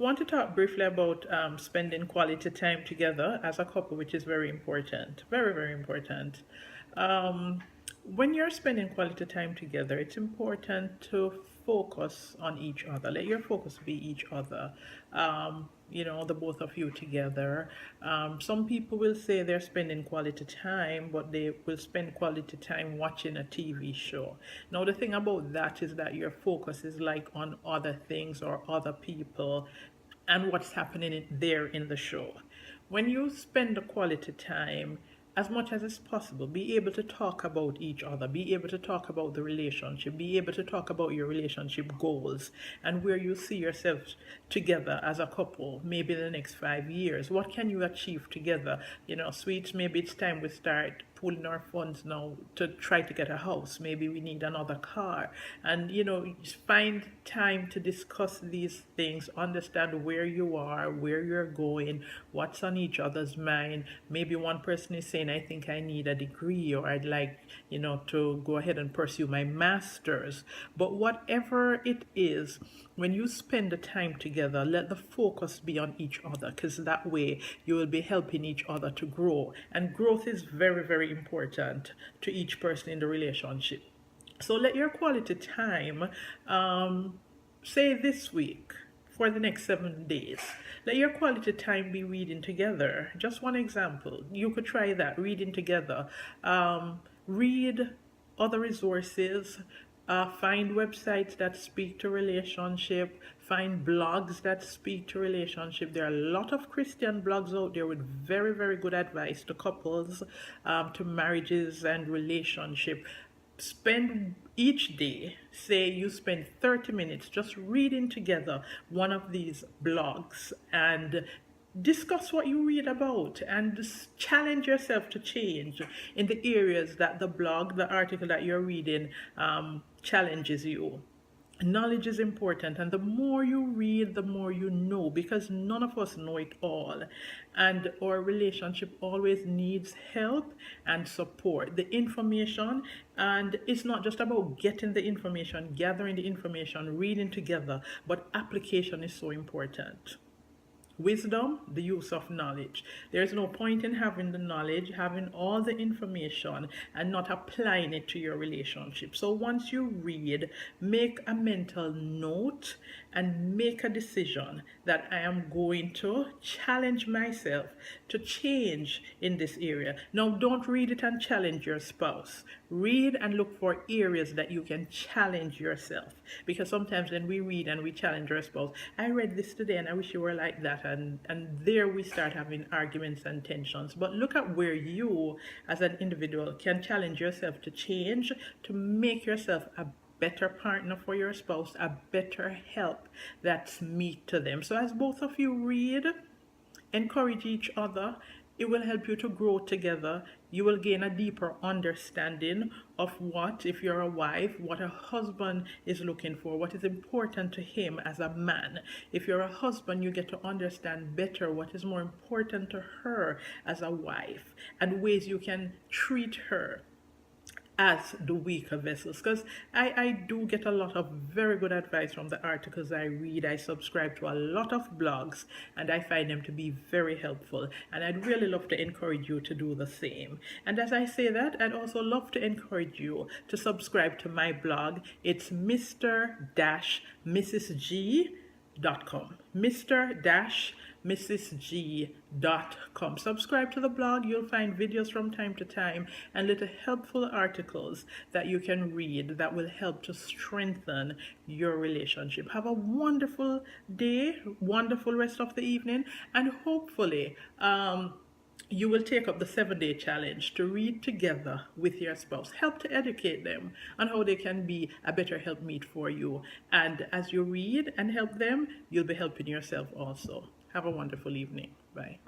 Want to talk briefly about spending quality time together as a couple, which is very important. Very, very important. Um, when you're spending quality time together, it's important to focus on each other. Let your focus be each other. The both of you together. Some people will say they're spending quality time, but they will spend quality time watching a TV show. Now, the thing about that is that your focus is like on other things or other people and what's happening there in the show. When you spend the quality time, as much as is possible, be able to talk about each other, be able to talk about the relationship, be able to talk about your relationship goals and where you see yourselves together as a couple, maybe the next 5 years. What can you achieve together? Sweets, maybe it's time we start pooling our funds now to try to get a house. Maybe we need another car. And, find time to discuss these things, understand where you are, where you're going, what's on each other's mind. Maybe one person is saying, I think I need a degree, or I'd like, to go ahead and pursue my master's. But whatever it is, when you spend the time together, let the focus be on each other, because that way you will be helping each other to grow. And growth is very, very important to each person in the relationship. So let your quality time, say this week, for the next 7 days. Let your quality time be reading together. Just one example. You could try that, reading together. Read other resources. Find websites that speak to relationship. Find blogs that speak to relationship. There are a lot of Christian blogs out there with very, very good advice to couples, to marriages and relationship. Spend each day, say you spend 30 minutes just reading together one of these blogs and discuss what you read about and just challenge yourself to change in the areas that the blog, the article that you're reading, challenges you. Knowledge is important, and the more you read, the more you know, because none of us know it all. And our relationship always needs help and support. The information, and it's not just about getting the information, gathering the information, reading together, but application is so important. Wisdom, the use of knowledge. There's no point in having the knowledge, having all the information, and not applying it to your relationship. So once you read, make a mental note and make a decision that I am going to challenge myself to change in this area. Now, don't read it and challenge your spouse. Read and look for areas that you can challenge yourself. Because sometimes when we read and we challenge our spouse, I read this today and I wish you were like that. And there we start having arguments and tensions. But look at where you, as an individual, can challenge yourself to change, to make yourself a better partner for your spouse, a better help that's meet to them. So as both of you read, encourage each other. It will help you to grow together. You will gain a deeper understanding of what, if you're a wife, what a husband is looking for, what is important to him as a man. If you're a husband, you get to understand better what is more important to her as a wife, and ways you can treat her as the weaker vessels, because I do get a lot of very good advice from the articles I read. I subscribe to a lot of blogs and I find them to be very helpful, and I'd really love to encourage you to do the same. And as I say that, I'd also love to encourage you to subscribe to my blog. It's Mr-MrsG.com. Mr-MrsG.com. Subscribe to the blog. You'll find videos from time to time and little helpful articles that you can read that will help to strengthen your relationship. Have a wonderful day, wonderful rest of the evening, and hopefully you will take up the 7-day challenge to read together with your spouse. Help to educate them on how they can be a better helpmeet for you. And as you read and help them, you'll be helping yourself also. Have a wonderful evening. Bye.